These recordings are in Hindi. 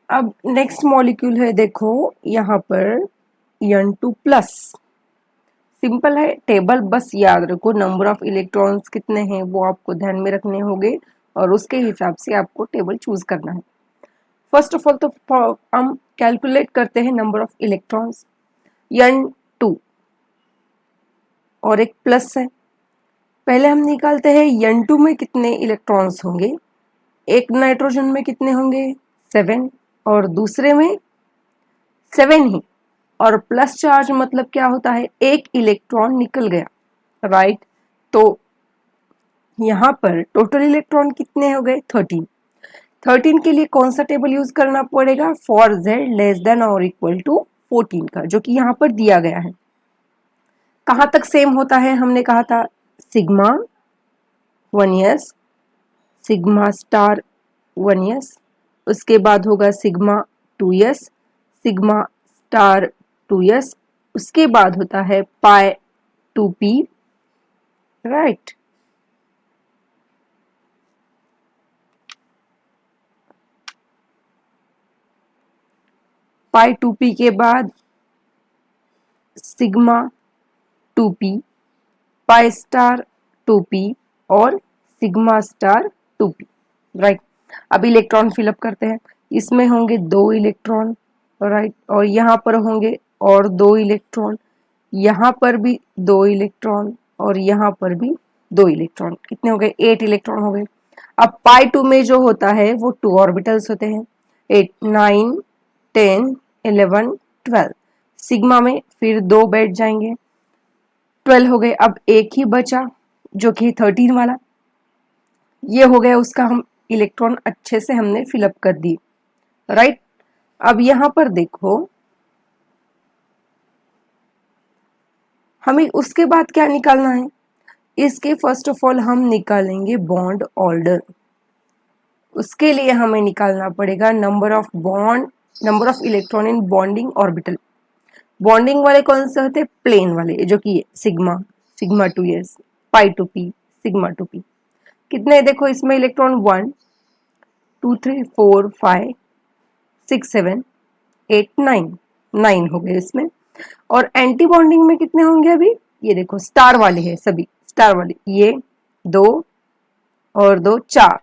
अब नेक्स्ट मॉलिक्यूल है, देखो यहाँ पर N2 प्लस। सिंपल है टेबल, बस याद रखो नंबर ऑफ इलेक्ट्रॉन्स कितने हैं वो आपको ध्यान में रखने होंगे और उसके हिसाब से आपको टेबल चूज करना है। फर्स्ट ऑफ ऑल तो हम कैलकुलेट करते हैं नंबर ऑफ इलेक्ट्रॉन्स। N2 और एक प्लस है, पहले हम निकालते हैं N2 में कितने इलेक्ट्रॉन्स होंगे। एक नाइट्रोजन में कितने होंगे 7 और दूसरे में 7 ही, और प्लस चार्ज मतलब क्या होता है एक इलेक्ट्रॉन निकल गया, राइट। तो यहाँ पर टोटल इलेक्ट्रॉन कितने हो गए 13। 13 के लिए कौन सा टेबल यूज करना पड़ेगा, फॉर z लेस देन और इक्वल टू 14 का, जो कि यहाँ पर दिया गया है। कहाँ तक सेम होता है, हमने कहा था sigma 1s, sigma star 1s, उसके बाद होगा sigma 2s, sigma star 2s, उसके बाद होता है पाई 2p, राइट। पाई 2p के बाद sigma 2p, pi star 2p और सिग्मा स्टार 2p, राइट। अब इलेक्ट्रॉन फिलअप करते हैं, इसमें होंगे 2 इलेक्ट्रॉन, राइट, और यहाँ पर होंगे और 2 इलेक्ट्रॉन, यहाँ पर भी 2 इलेक्ट्रॉन और यहाँ पर भी 2 इलेक्ट्रॉन, कितने हो गए 8 इलेक्ट्रॉन हो गए। अब पाई 2 में जो होता है वो 2 ऑर्बिटल्स होते हैं, 8 9 10 11 12। सिग्मा में फिर 2 बैठ जाएंगे, 12 हो गए। अब एक ही बचा जो कि 13 वाला, ये हो गया उसका हम इलेक्ट्रॉन अच्छे से हमने फिलअप कर दी, राइट। अब यहां पर देखो हमें उसके बाद क्या निकालना है, इसके फर्स्ट ऑफ ऑल हम निकालेंगे बॉन्ड ऑर्डर। उसके लिए हमें निकालना पड़ेगा number of bond, number of electron in bonding orbital. Bonding वाले कौन से होते हैं, प्लेन वाले, जो कि सिग्मा, सिग्मा 2s, पाई 2p, सिग्मा 2p। कितने देखो इसमें इलेक्ट्रॉन 1 2 3 4 5 6 7 8 9, 9 हो गए इसमें। और एंटी बॉन्डिंग में कितने होंगे अभी, ये देखो स्टार वाले हैं सभी, स्टार वाले ये 2 और 2 4,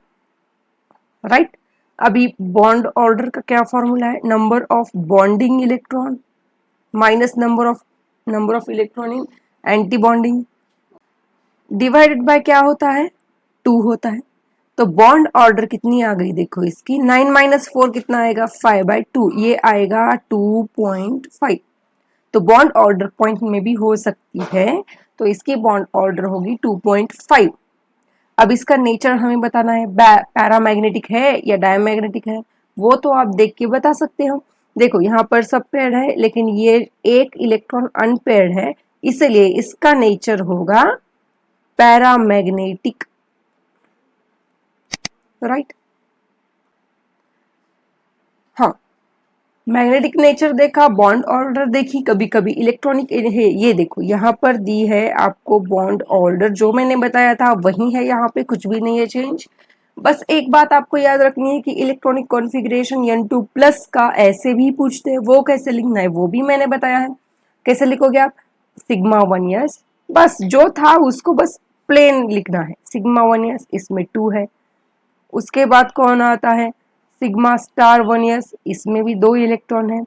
राइट। अभी बॉन्ड ऑर्डर का क्या फॉर्मूला है, number of bonding electron minus number of electron in anti bonding divided by क्या होता है 2 होता है। तो बॉन्ड ऑर्डर कितनी आ गई देखो इसकी, 9 माइनस 4 कितना आएगा 5/2, ये आएगा 2.5। तो बॉन्ड ऑर्डर पॉइंट में भी हो सकती है, तो इसकी बॉन्ड ऑर्डर होगी 2.5। अब इसका नेचर हमें बताना है, पैरामैग्नेटिक है या डायमैग्नेटिक है, वो तो आप देख के बता सकते हो। देखो यहाँ पर सब पेयर्ड है, लेकिन ये एक इलेक्ट्रॉन अनपेयर्ड है, इसलिए इसका नेचर होगा पैरामैग्नेटिक, राइट। हाँ, मैग्नेटिक नेचर देखा, बॉन्ड ऑर्डर देखी, कभी कभी इलेक्ट्रॉनिक है। ये देखो यहाँ पर दी है आपको बॉन्ड ऑर्डर, जो मैंने बताया था वही है, यहाँ पे कुछ भी नहीं है चेंज। बस एक बात आपको याद रखनी है कि इलेक्ट्रॉनिक कॉन्फ़िगरेशन N2 प्लस का ऐसे भी पूछते हैं, वो कैसे लिखना है वो भी मैंने बताया है। कैसे लिखोगे आप, सिग्मा 1s, बस जो था उसको बस प्लेन लिखना है, सिग्मा 1s, इसमें 2 है। उसके बाद कौन आता है सिग्मा स्टार 1s, इसमें भी 2 इलेक्ट्रॉन है।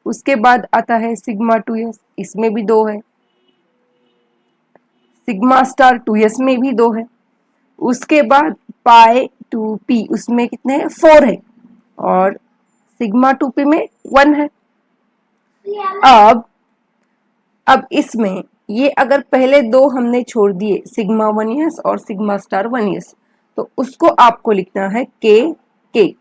उसके बाद आता है सिग्मा 2s, इसमें भी 2 है। सिग्मा स्टार 2s में भी 2 है। उसके बाद पाई 2p, उसमें कितने हैं 4 है, और सिग्मा 2p में 1 है। अब इसमें ये अगर पहले 2 हमने छोड़ दिए सिग्मा 1s और सिग्मा स्टार 1s, तो उसको आपको लिखना है के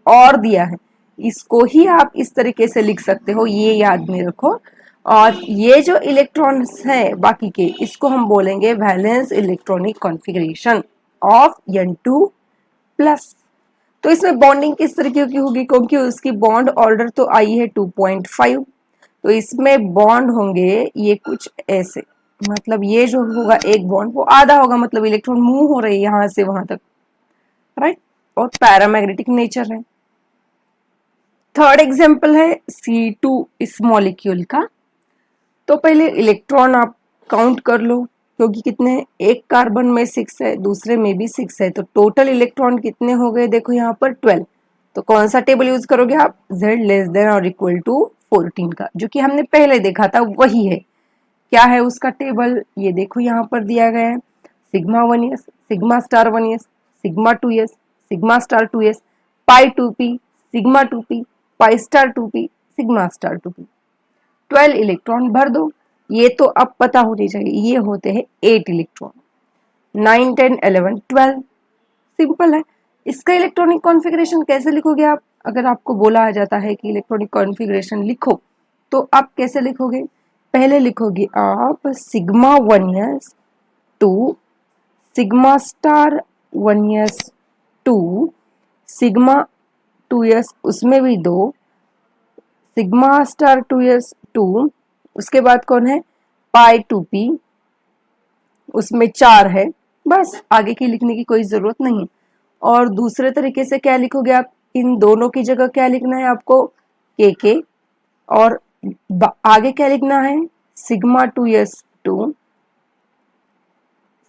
और दिया है, इसको ही आप इस तरीके से लिख सकते हो, ये याद में रखो। और ये जो इलेक्ट्रॉन्स है बाकी के, इसको हम बोलेंगे valence electronic configuration of N2 plus. तो इसमें बॉन्डिंग किस तरीके की होगी, क्योंकि उसकी बॉन्ड ऑर्डर तो आई है 2.5, तो इसमें बॉन्ड होंगे ये कुछ ऐसे, मतलब ये जो होगा एक बॉन्ड वो आधा होगा, मतलब इलेक्ट्रॉन मूव हो रहे हैं यहां से वहां तक, राइट। और पैरामैग्नेटिक नेचर है। थर्ड एग्जाम्पल है C2 इस मॉलिक्यूल का। तो पहले इलेक्ट्रॉन आप काउंट कर लो, क्योंकि कितने हैं, एक कार्बन में 6 है, दूसरे में भी 6 है, तो टोटल इलेक्ट्रॉन कितने हो गए, देखो यहाँ पर 12। तो कौन सा टेबल यूज करोगे आप, Z लेस देन और इक्वल टू 14 का, जो कि हमने पहले देखा था वही है। क्या है उसका टेबल, ये देखो यहाँ पर दिया गया है, sigma 1s, sigma star 1s, sigma 2s, sigma star 2s, पाई 2p, sigma 2p, pi star 2p, sigma star 2p। 12 electron भर दो। ये तो अब पता होनी चाहिए, ये होते हैं 8 इलेक्ट्रॉन। 9 10 11 12, सिंपल है। इसका इलेक्ट्रॉनिक कॉन्फ़िगरेशन कैसे लिखोगे आप, अगर आपको बोला जाता है कि इलेक्ट्रॉनिक कॉन्फ़िगरेशन लिखो, तो आप कैसे लिखोगे, पहले लिखोगे आप sigma 1s 2, sigma star 1s 2, sigma 2s उसमें भी 2, सिग्मा स्टार 2s 2, उसके बाद कौन है, पाई 2p उसमें 4 है। बस आगे की लिखने की कोई जरूरत नहीं। और दूसरे तरीके से क्या लिखोगे आप, इन दोनों की जगह क्या लिखना है आपको, के, और आगे क्या लिखना है, sigma 2s 2,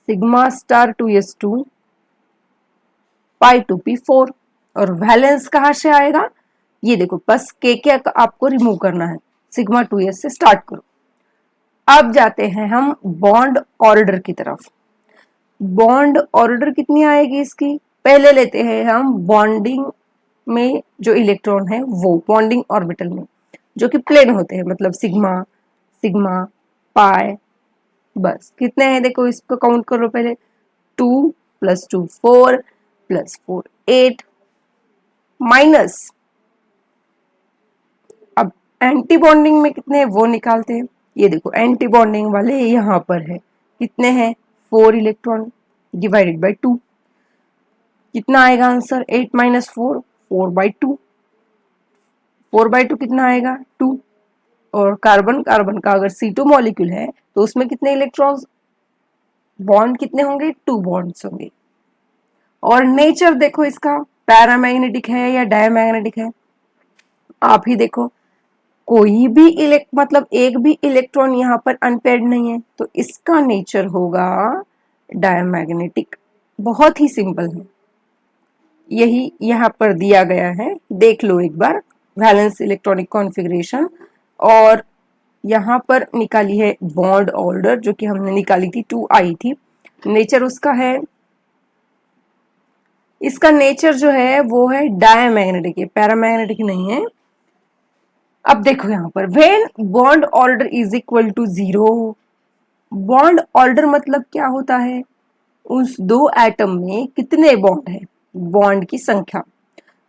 sigma star 2s 2, पाई 2p 4। और वैलेंस कहाँ से आएगा, ये देखो, बस के आपको रिमूव करना है, सिग्मा 2s से स्टार्ट करो। अब जाते हैं हम बॉन्ड ऑर्डर की तरफ। बॉन्ड ऑर्डर कितनी आएगी इसकी, पहले लेते हैं हम बॉन्डिंग में जो इलेक्ट्रॉन है वो, बॉन्डिंग ऑर्बिटल में जो कि प्लेन होते हैं, मतलब सिग्मा, सिग्मा, पाई। बस कितने हैं देखो, इसको काउंट करो पहले, 2 + 2 4 + 4 8, माइनस, अब एंटी बॉन्डिंग में कितने हैं वो निकालते हैं। ये देखो एंटी बॉन्डिंग वाले यहाँ पर है, कितने हैं, 4 इलेक्ट्रॉन डिवाइडेड बाई 2, कितना आएगा आंसर, 8 - 4 4/2, 4/2 कितना आएगा, 2। और कार्बन कार्बन का अगर C2 मॉलिक्यूल है तो उसमें कितने इलेक्ट्रॉन्स, बॉन्ड कितने होंगे, 2 बॉन्ड्स होंगे। और नेचर देखो इसका, पैरामैग्नेटिक है या डायमैग्नेटिक है, आप ही देखो, कोई भी मतलब एक भी इलेक्ट्रॉन यहाँ पर अनपेयर्ड नहीं है, तो इसका नेचर होगा डायमैग्नेटिक। बहुत ही सिंपल है, यही यहाँ पर दिया गया है, देख लो एक बार, वैलेंस इलेक्ट्रॉनिक कॉन्फ़िगरेशन। और यहाँ पर निकाली है बॉन्ड ऑर्डर, जो कि हमने निकाली थी, 2 आई थी। नेचर उसका है, इसका नेचर जो है वो है डायमैग्नेटिक है, पैरामैग्नेटिक नहीं है। अब देखो यहाँ पर, when bond order is equal to 0, bond order मतलब क्या होता है, उस दो एटम में कितने बॉन्ड है, बॉन्ड की संख्या।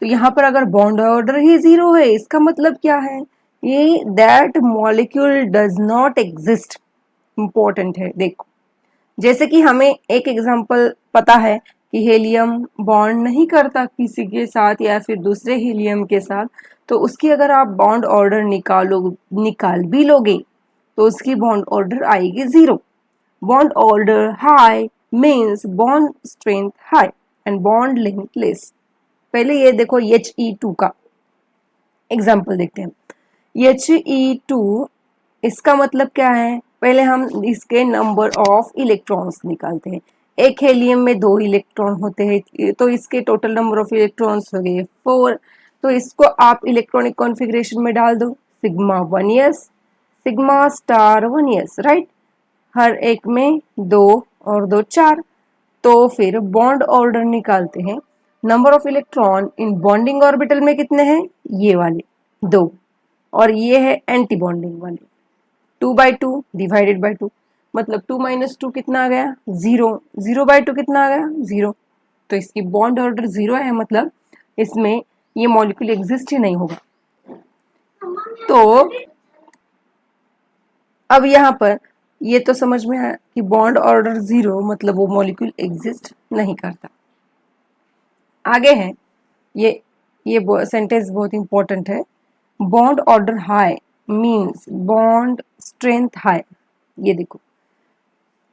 तो यहाँ पर अगर बॉन्ड ऑर्डर ही 0 है, इसका मतलब क्या है, ये that molecule does not exist. Important है, देखो, जैसे कि हमें एक एग्जांपल पता है कि हेलियम बॉन्ड नहीं करता किसी के साथ या फिर दूसरे हीलियम के साथ, तो उसकी अगर आप बॉन्ड ऑर्डर निकाल भी लोगे तो उसकी बॉन्ड ऑर्डर आएगी 0। Bond order high means bond strength high and bond length less. पहले ये देखो He2 का एग्जाम्पल देखते हैं। He2 इसका मतलब क्या है, पहले हम इसके नंबर ऑफ इलेक्ट्रॉन्स निकालते हैं। एक हेलियम में 2 इलेक्ट्रॉन होते हैं, तो इसके टोटल नंबर ऑफ इलेक्ट्रॉन्स हो गए 4। तो इसको आप इलेक्ट्रॉनिक कॉन्फ़िगरेशन में डाल दो, sigma 1s, sigma star 1s, right. हर एक में 2 और 2 4। तो फिर बॉन्ड ऑर्डर निकालते हैं, number of electron in bonding orbital में कितने हैं, ये वाले 2, और ये है एंटी बॉन्डिंग वाले, 2/2 डिवाइडेड बाई 2, मतलब 2 - 2 कितना आ गया, 0, 0/2 कितना आ गया, 0। तो इसकी बॉन्ड ऑर्डर 0 है, मतलब इसमें ये मॉलिक्यूल एग्जिस्ट ही नहीं होगा। तो अब यहाँ पर ये तो समझ में आया कि बॉन्ड ऑर्डर 0 मतलब वो मॉलिक्यूल एग्जिस्ट नहीं करता। आगे है, ये सेंटेंस बहुत इंपॉर्टेंट है, bond order high means bond strength high. ये देखो,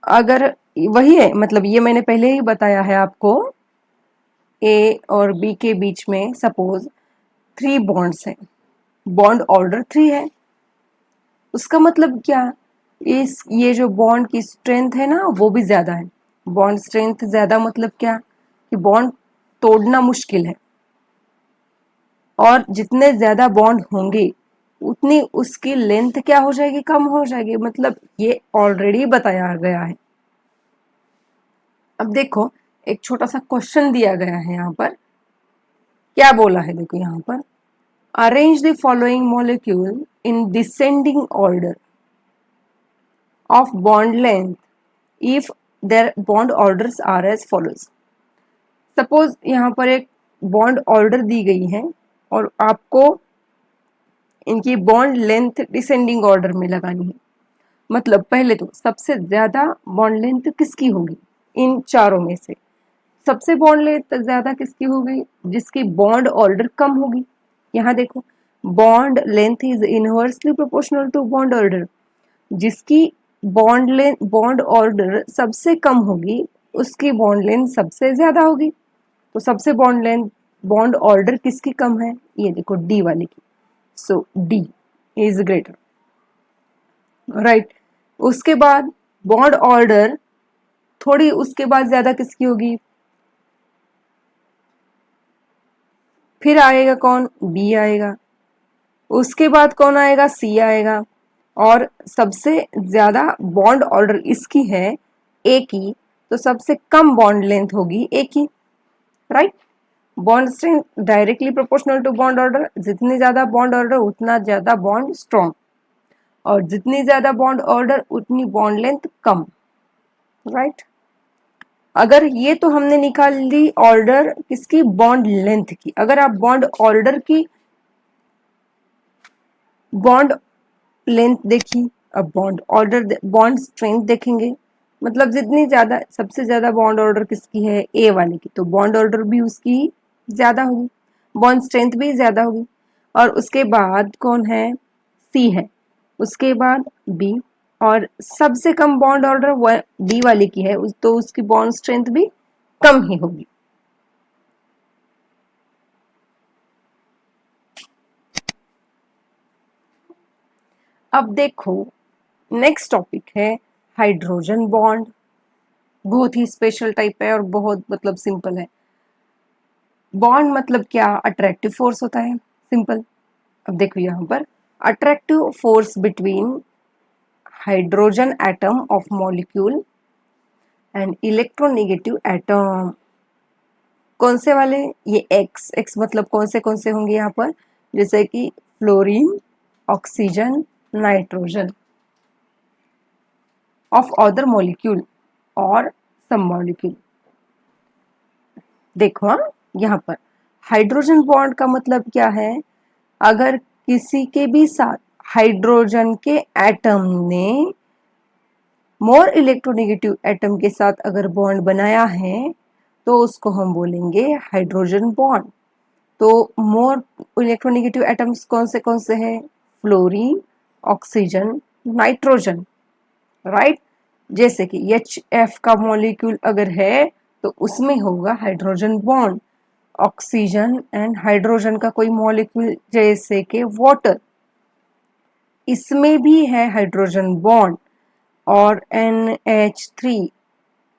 अगर वही है, मतलब ये मैंने पहले ही बताया है आपको, ए और बी के बीच में सपोज 3 बॉन्ड्स हैं, बॉन्ड ऑर्डर 3 है। उसका मतलब क्या, ये जो बॉन्ड की स्ट्रेंथ है ना वो भी ज्यादा है। बॉन्ड स्ट्रेंथ ज्यादा मतलब क्या कि बॉन्ड तोड़ना मुश्किल है, और जितने ज्यादा बॉन्ड होंगे उतनी उसकी लेंथ क्या हो जाएगी, कम हो जाएगी। मतलब ये ऑलरेडी बताया गया है। अब देखो एक छोटा सा क्वेश्चन दिया गया है यहाँ पर, क्या बोला है देखो यहाँ पर, arrange the following molecule in descending order of bond length if their bond orders are as follows. Suppose यहाँ पर एक बॉन्ड ऑर्डर दी गई है और आपको इनकी बॉन्ड लेंथ डिसेंडिंग ऑर्डर में लगानी है। मतलब पहले तो सबसे ज्यादा बॉन्ड लेंथ किसकी होगी, इन चारों में से सबसे बॉन्ड लेंथ ज्यादा किसकी होगी, जिसकी बॉन्ड ऑर्डर कम होगी। यहाँ देखो bond length is inversely proportional to bond order. जिसकी बॉन्ड ऑर्डर सबसे कम होगी उसकी बॉन्ड लेंथ सबसे ज्यादा होगी। तो सबसे बॉन्ड ऑर्डर किसकी कम है, ये देखो डी वाले की। सो डी इज ग्रेटर, राइट। उसके बाद बॉन्ड ऑर्डर थोड़ी उसके बाद ज्यादा किसकी होगी, फिर आएगा कौन, बी आएगा। उसके बाद कौन आएगा, सी आएगा। और सबसे ज्यादा बॉन्ड ऑर्डर इसकी है ए की, तो सबसे कम बॉन्ड लेंथ होगी ए की, right. Bond strength directly proportional to bond order, जितनी ज्यादा बॉन्ड ऑर्डर उतना ज्यादा बॉन्ड स्ट्रॉन्ग, और जितनी ज्यादा बॉन्ड ऑर्डर उतनी बॉन्ड लेंथ कम, राइट। अगर ये तो हमने निकाल ली ऑर्डर किसकी, बॉन्ड लेंथ की। अगर आप बॉन्ड ऑर्डर की बॉन्ड लेंथ देखी, अब बॉन्ड स्ट्रेंथ देखेंगे। मतलब जितनी ज्यादा सबसे ज्यादा बॉन्ड ऑर्डर किसकी है, ए वाले की, तो बॉन्ड ऑर्डर भी उसकी ज्यादा होगी, बॉन्ड स्ट्रेंथ भी ज्यादा होगी। और उसके बाद कौन है, सी है। उसके बाद बी, और सबसे कम बॉन्ड ऑर्डर डी वाले की है, तो उसकी बॉन्ड स्ट्रेंथ भी कम ही होगी। अब देखो नेक्स्ट टॉपिक है हाइड्रोजन बॉन्ड। बहुत ही स्पेशल टाइप है और बहुत मतलब सिंपल है। बॉन्ड मतलब क्या, अट्रैक्टिव फोर्स होता है, सिंपल। अब देखो यहाँ पर attractive force between hydrogen atom of molecule and electronegative atom. कौन से वाले, ये एक्स मतलब कौन से होंगे यहाँ पर, जैसे कि fluorine, oxygen, nitrogen, of other molecule और सम मॉलिक्यूल। देखो हाँ, यहाँ पर हाइड्रोजन बॉन्ड का मतलब क्या है, अगर किसी के भी साथ हाइड्रोजन के एटम ने मोर इलेक्ट्रोनेगेटिव एटम के साथ अगर बॉन्ड बनाया है तो उसको हम बोलेंगे हाइड्रोजन बॉन्ड। तो मोर इलेक्ट्रोनेगेटिव एटम्स कौन से हैं, फ्लोरीन, ऑक्सीजन, नाइट्रोजन, राइट। जैसे कि HF का मॉलिक्यूल अगर है तो उसमें होगा hydrogen bond. Oxygen and hydrogen का कोई मॉलिक्यूल जैसे कि वाटर, इसमें भी है हाइड्रोजन बॉन्ड। और NH3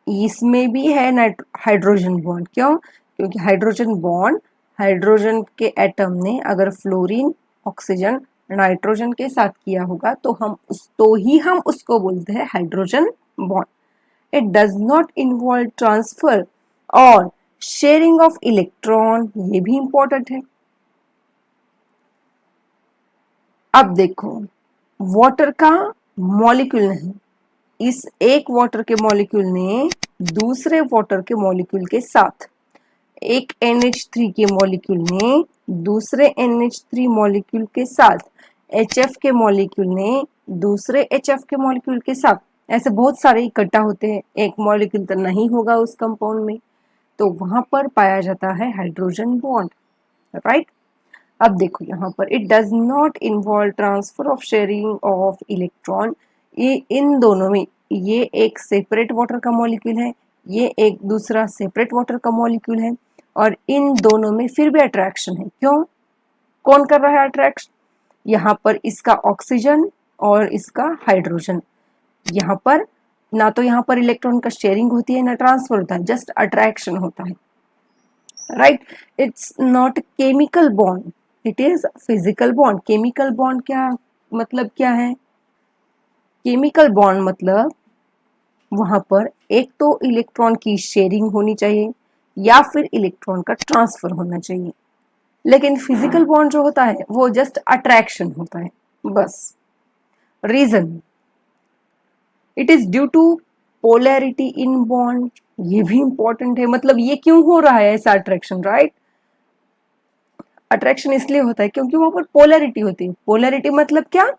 इसमें भी है हाइड्रोजन बॉन्ड। क्यों, क्योंकि हाइड्रोजन बॉन्ड हाइड्रोजन के एटम ने अगर फ्लोरीन, ऑक्सीजन, नाइट्रोजन के साथ किया होगा तो हम उसको बोलते हैं hydrogen bond. It does not involve transfer और शेयरिंग ऑफ इलेक्ट्रॉन, ये भी इंपॉर्टेंट है। अब देखो वाटर का मॉलिक्यूल नहीं, इस एक वाटर के मॉलिक्यूल ने दूसरे वाटर के मॉलिक्यूल के साथ, एक NH3 के मॉलिक्यूल ने दूसरे NH3 मॉलिक्यूल के साथ, HF के मॉलिक्यूल ने दूसरे HF के मॉलिक्यूल के साथ, ऐसे बहुत सारे इकट्ठा होते हैं, एक मॉलिक्यूल तो नहीं होगा उस कंपाउंड में, तो वहां पर पाया जाता है हाइड्रोजन बॉन्ड, राइट। अब देखो यहाँ पर it does not involve transfer of sharing of electron. ये इन दोनों में, ये एक सेपरेट वाटर का मॉलिक्यूल है, ये एक दूसरा सेपरेट वाटर का मॉलिक्यूल है, और इन दोनों में फिर भी अट्रैक्शन है। क्यों, कौन कर रहा है अट्रैक्शन? यहाँ पर इसका ऑक्सीजन और इसका हाइड्रोजन। यहाँ पर ना तो यहाँ पर इलेक्ट्रॉन का शेयरिंग होती है ना ट्रांसफर होता है, जस्ट अट्रैक्शन होता है, right? It's not chemical bond, it is physical bond. Chemical bond क्या मतलब क्या है? केमिकल बॉन्ड मतलब वहां पर एक तो इलेक्ट्रॉन की शेयरिंग होनी चाहिए या फिर इलेक्ट्रॉन का ट्रांसफर होना चाहिए, लेकिन फिजिकल बॉन्ड जो होता है वो जस्ट अट्रैक्शन होता है बस। Reason, it is due to polarity in bond. ये भी इंपॉर्टेंट है, मतलब ये क्यों हो रहा है ऐसा अट्रैक्शन, राइट? अट्रैक्शन इसलिए होता है क्योंकि वहां पर पोलैरिटी होती है। पोलैरिटी मतलब क्या?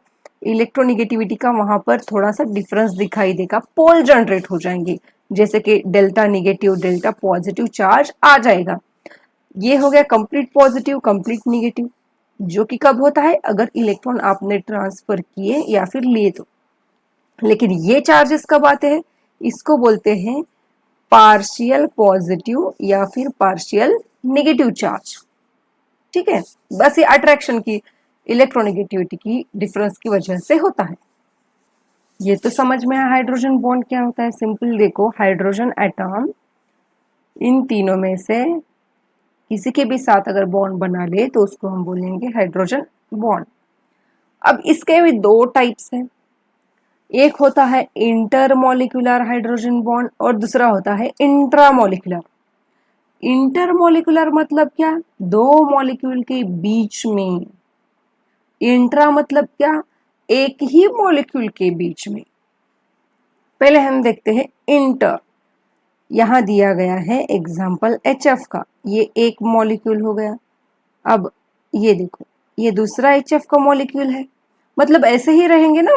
इलेक्ट्रोनिगेटिविटी का वहां पर थोड़ा सा डिफरेंस दिखाई देगा, पोल जनरेट हो जाएंगे, जैसे कि delta negative delta positive charge आ जाएगा। ये हो गया कंप्लीट पॉजिटिव कंप्लीट निगेटिव, जो कि कब होता है? अगर इलेक्ट्रॉन आपने ट्रांसफर किए या फिर लिए तो। लेकिन ये चार्जेस कब आते हैं? इसको बोलते हैं पार्शियल पॉजिटिव या फिर पार्शियल नेगेटिव चार्ज। ठीक है, बस ये अट्रैक्शन की इलेक्ट्रोनिगेटिविटी की डिफरेंस की वजह से होता है। ये तो समझ में है हाइड्रोजन बॉन्ड क्या होता है। सिंपल देखो, हाइड्रोजन एटॉम इन तीनों में से किसी के भी साथ अगर बॉन्ड बना ले तो उसको हम बोलेंगे हाइड्रोजन बॉन्ड। अब इसके भी दो टाइप्स हैं, एक होता है इंटरमोलिकुलर हाइड्रोजन बॉन्ड और दूसरा होता है इंट्रामोलिकुलर। इंटरमोलिकुलर मतलब क्या? दो मॉलिक्यूल के बीच में। इंट्रा मतलब क्या? एक ही मॉलिक्यूल के बीच में। पहले हम देखते हैं इंटर। यहां दिया गया है एग्जाम्पल HF का, ये एक मॉलिक्यूल हो गया। अब ये देखो, ये दूसरा HF का मॉलिक्यूल है, मतलब ऐसे ही रहेंगे ना,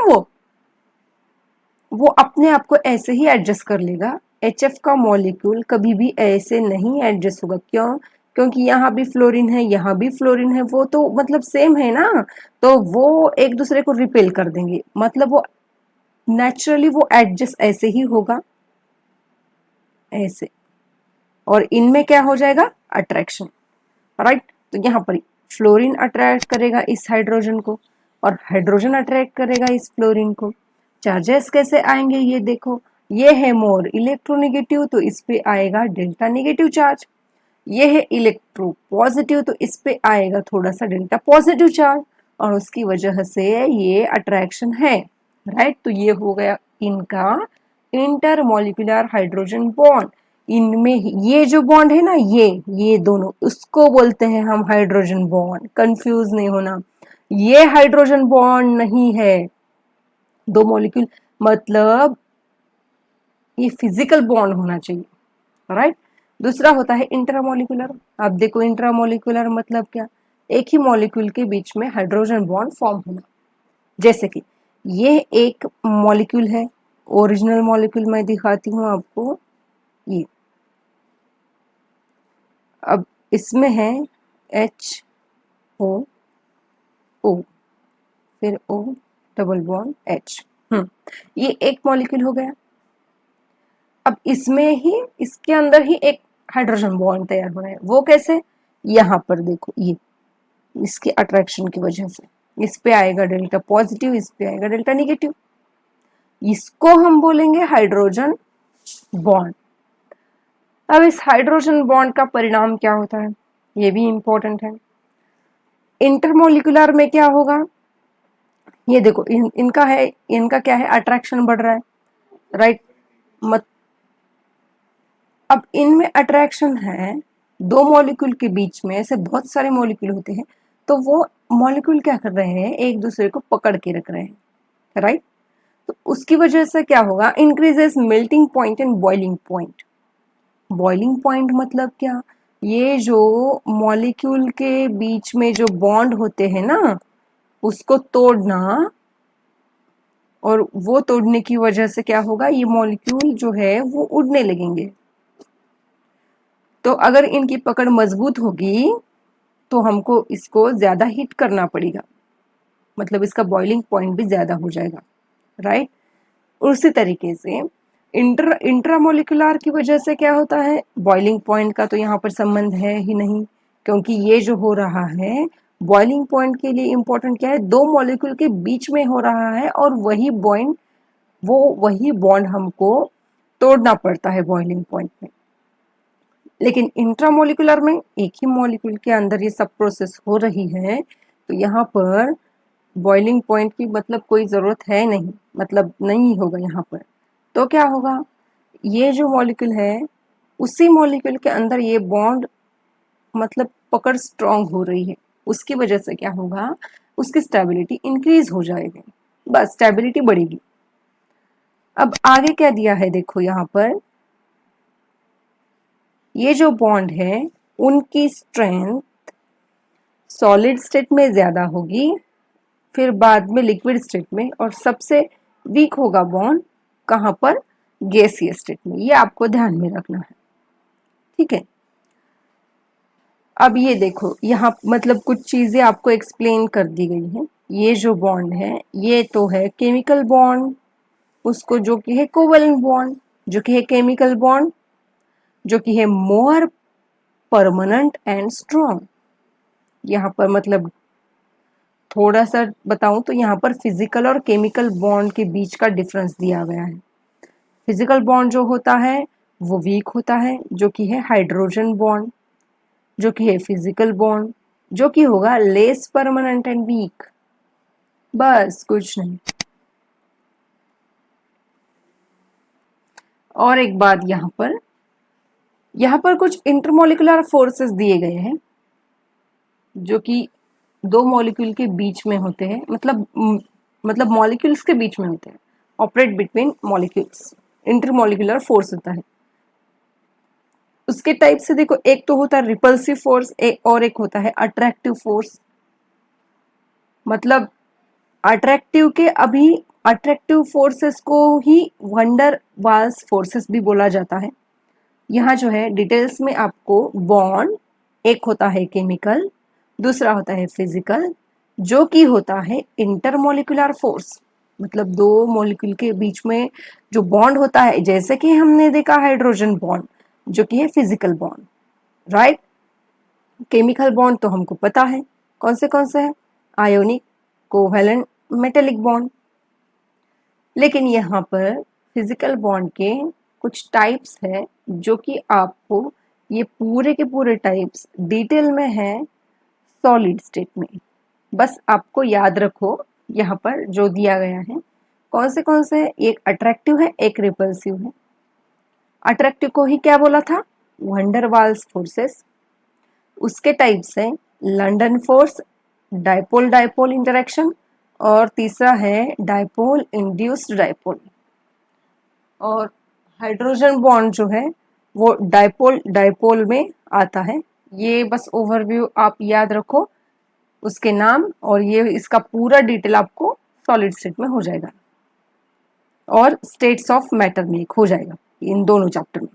वो अपने आप को ऐसे ही एडजस्ट कर लेगा। HF का मॉलिक्यूल कभी भी ऐसे नहीं एडजस्ट होगा। क्यों? क्योंकि यहाँ भी फ्लोरीन है, यहाँ भी फ्लोरीन है, वो तो मतलब सेम है ना, तो वो एक दूसरे को रिपेल कर देंगे, मतलब वो नेचुरली वो एडजस्ट ऐसे ही होगा, ऐसे। और इनमें क्या हो जाएगा? Attraction, right? तो यहाँ पर फ्लोरीन अट्रैक्ट करेगा इस हाइड्रोजन को और हाइड्रोजन अट्रैक्ट करेगा इस फ्लोरीन को। चार्जेस कैसे आएंगे ये देखो, ये है मोर इलेक्ट्रोनेगेटिव तो इस पे आएगा डेल्टा नेगेटिव चार्ज, ये है इलेक्ट्रो पॉजिटिव तो इस पे आएगा थोड़ा सा डेल्टा पॉजिटिव चार्ज, और उसकी वजह से ये अट्रैक्शन है, राइट? तो ये हो गया इनका इंटरमोलिकुलर हाइड्रोजन बॉन्ड। इनमें ये जो बॉन्ड है ना, ये दोनों, उसको बोलते हैं हम हाइड्रोजन बॉन्ड। कंफ्यूज नहीं होना, ये हाइड्रोजन बॉन्ड नहीं है। दो मॉलिक्यूल मतलब ये फिजिकल बॉन्ड होना चाहिए, राइट? दूसरा होता है इंट्रामोलिकुलर। अब देखो इंट्रामोलिकुलर मतलब क्या? एक ही मॉलिक्यूल के बीच में हाइड्रोजन बॉन्ड फॉर्म होना। जैसे कि ये एक मॉलिक्यूल है, ओरिजिनल मॉलिक्यूल मैं दिखाती हूँ आपको, ये। अब इसमें है HO, फिर O डबल बॉन्ड H। ये एक मॉलिक्यूल हो गया। अब इसमें ही, इसके अंदर ही एक हाइड्रोजन बॉन्ड तैयार हो रहा है। वो कैसे? यहाँ पर देखो, ये इसके अट्रैक्शन की वजह से इस पे आएगा डेल्टा पॉजिटिव, इस पे आएगा डेल्टा नेगेटिव, इसको हम बोलेंगे हाइड्रोजन बॉन्ड। अब इस हाइड्रोजन बॉन्ड का परिणाम क्या होता है, ये भी इंपॉर्टेंट है। इंटरमोलिकुलर में क्या होगा? ये देखो, इनका क्या है? अट्रैक्शन बढ़ रहा है, राइट? अब इनमें अट्रैक्शन है, दो मॉलिक्यूल के बीच में ऐसे बहुत सारे मॉलिक्यूल होते हैं, तो वो मॉलिक्यूल क्या कर रहे हैं? एक दूसरे को पकड़ के रख रहे हैं, राइट? तो उसकी वजह से क्या होगा? Increases melting point and boiling point. Boiling point मतलब क्या? ये जो मॉलिक्यूल के बीच में जो बॉन्ड होते हैं ना, उसको तोड़ना, और वो तोड़ने की वजह से क्या होगा? ये मॉलिक्यूल जो है वो उड़ने लगेंगे। तो अगर इनकी पकड़ मजबूत होगी तो हमको इसको ज्यादा हीट करना पड़ेगा, मतलब इसका बॉइलिंग पॉइंट भी ज्यादा हो जाएगा, राइट? उसी तरीके से इंट्रामोलिकुलर की वजह से क्या होता है? बॉइलिंग पॉइंट का तो यहाँ पर संबंध है ही नहीं, क्योंकि ये जो हो रहा है बॉइलिंग पॉइंट के लिए इंपॉर्टेंट क्या है, दो मॉलिक्यूल के बीच में हो रहा है और वही बॉन्ड हमको तोड़ना पड़ता है बॉइलिंग पॉइंट में। लेकिन इंट्रामोलिकुलर में एक ही मॉलिक्यूल के अंदर ये सब प्रोसेस हो रही है, तो यहाँ पर बॉइलिंग पॉइंट की मतलब कोई ज़रूरत है नहीं, मतलब नहीं होगा यहाँ पर। तो क्या होगा, ये जो मॉलिक्यूल है उसी मॉलिक्यूल के अंदर ये बॉन्ड मतलब पकड़ स्ट्रांग हो रही है, उसकी वजह से क्या होगा, उसकी स्टेबिलिटी इंक्रीज हो जाएगी, बस स्टेबिलिटी बढ़ेगी। अब आगे क्या दिया है देखो, यहाँ पर ये जो बॉन्ड है उनकी स्ट्रेंथ सॉलिड स्टेट में ज्यादा होगी, फिर बाद में लिक्विड स्टेट में, और सबसे वीक होगा बॉन्ड कहाँ पर, गैसीय स्टेट में। ये आपको ध्यान में रखना है, ठीक है। अब ये देखो यहाँ मतलब कुछ चीजें आपको एक्सप्लेन कर दी गई हैं। ये जो बॉन्ड है ये तो है केमिकल बॉन्ड, उसको जो कि है कोवेलेंट बॉन्ड, जो कि है केमिकल बॉन्ड, जो कि है मोर परमानेंट एंड स्ट्रॉन्ग। यहाँ पर मतलब थोड़ा सा बताऊं तो यहाँ पर फिजिकल और केमिकल बॉन्ड के बीच का डिफरेंस दिया गया है। फिजिकल बॉन्ड जो होता है वो वीक होता है, जो कि है हाइड्रोजन बॉन्ड, जो कि है फिजिकल बॉन्ड, जो कि होगा लेस परमानेंट एंड वीक, बस कुछ नहीं। और एक बात यहाँ पर कुछ इंटरमोलिकुलर फोर्सेस दिए गए हैं जो कि दो मॉलिक्यूल के बीच में होते हैं, मतलब मॉलिक्यूल्स के बीच में होते हैं, operate between molecules, intermolecular force होता है। उसके टाइप से देखो, एक तो होता है रिपल्सिव फोर्स, और एक होता है अट्रैक्टिव फोर्स। मतलब अट्रैक्टिव फोर्सेस को ही वंडर वाल्स फोर्सेस भी बोला जाता है। यहाँ जो है डिटेल्स में आपको बॉन्ड, एक होता है केमिकल, दूसरा होता है फिजिकल, जो कि होता है इंटरमोलिकुलर फोर्स, मतलब दो मॉलिक्यूल के बीच में जो बॉन्ड होता है, जैसे कि हमने देखा हाइड्रोजन बॉन्ड जो कि है physical bond, right. Chemical bond तो हमको पता है कौन से है, आयोनिक, कोवेलेंट, मेटेलिक बॉन्ड। लेकिन यहाँ पर फिजिकल बॉन्ड के कुछ टाइप्स है जो कि आपको ये पूरे के पूरे टाइप्स डिटेल में है सॉलिड स्टेट में। बस आपको याद रखो यहाँ पर जो दिया गया है कौन से है, एक अट्रैक्टिव है, एक रिपल्सिव है। अट्रैक्टिव को ही क्या बोला था, वंडर वाल्स फोर्सेस। उसके टाइप्स है London force, dipole dipole interaction, और तीसरा है डाइपोल इंड्यूस्ड डाइपोल। और हाइड्रोजन बॉन्ड जो है वो डाइपोल डाइपोल में आता है। ये बस ओवरव्यू आप याद रखो उसके नाम, और ये इसका पूरा डिटेल आपको सॉलिड स्टेट में हो जाएगा और स्टेट्स ऑफ मैटर में एक हो जाएगा इन दोनों चैप्टर में।